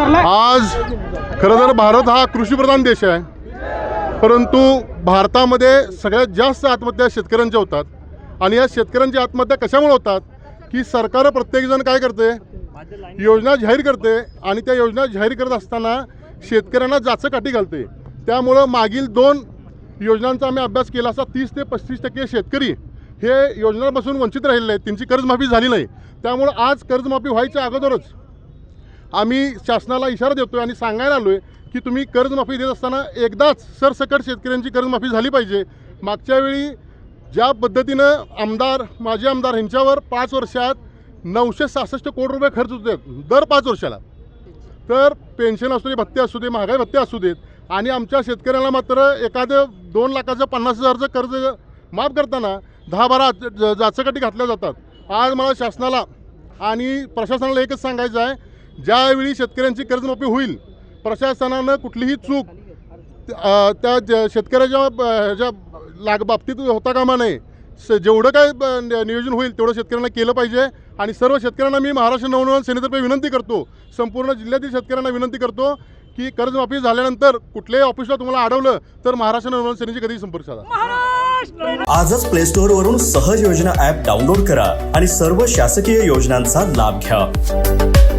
आज खरं तर भारत हा कृषीप्रधान देश आहे, परंतु भारतामध्ये सगळ्यात जास्त आत्महत्या शेतकऱ्यांच्या होतात. आणि या शेतकऱ्यांच्या आत्महत्या कशामुळे होतात की सरकार प्रत्येकजण काय करते, योजना जाहीर करते आणि त्या योजना जाहीर करत असताना शेतकऱ्यांना जाचकाठी घालते. त्यामुळं मागील 2 योजनांचा आम्ही अभ्यास केला असता 30 ते 35% शेतकरी हे योजनांपासून वंचित राहिलेले आहेत, त्यांची कर्जमाफी झाली नाही. त्यामुळं आज कर्जमाफी व्हायच्या अगोदरच आम्ही शासनाला इशारा देतो आणि सांगायला आलो आहे की तुम्ही कर्जमाफी देत असताना एकदाच सरसकट शेतकऱ्यांची कर्जमाफी झाली पाहिजे. मागच्या वेळी ज्या पद्धतीनं माजी आमदार ह्यांच्यावर 5 वर्षात 966 कोटी रुपये खर्च होते दर 5 वर्षाला, तर पेन्शन असू दे, भत्ते असू दे, महागाई भत्ते असू देत, आणि आमच्या शेतकऱ्यांना मात्र एखादं 2 लाखाचं 50,000चं कर्ज माफ करताना 10-12 जाचकाठी घातल्या जातात. आज मला शासनाला आणि प्रशासनाला एकच सांगायचं आहे, ज्यावेळी शेतकऱ्यांची कर्जमाफी होईल प्रशासनानं कुठलीही चूक त्या शेतकऱ्याच्या बाबतीत होता कामा नये. जेवढं काय नियोजन होईल तेवढं शेतकऱ्यांना केलं पाहिजे. आणि सर्व शेतकऱ्यांना मी महाराष्ट्र नवनिर्माण सेनेतर्फे विनंती करतो, संपूर्ण जिल्ह्यातील शेतकऱ्यांना विनंती करतो की कर्जमाफी झाल्यानंतर कुठल्याही ऑफिसला तुम्हाला अडवलं तर महाराष्ट्र नवनिर्माण सेनेशी कधीही संपर्क साधा. आजच प्ले स्टोअर वरून सहज योजना ॲप डाउनलोड करा आणि सर्व शासकीय योजनांचा लाभ घ्या.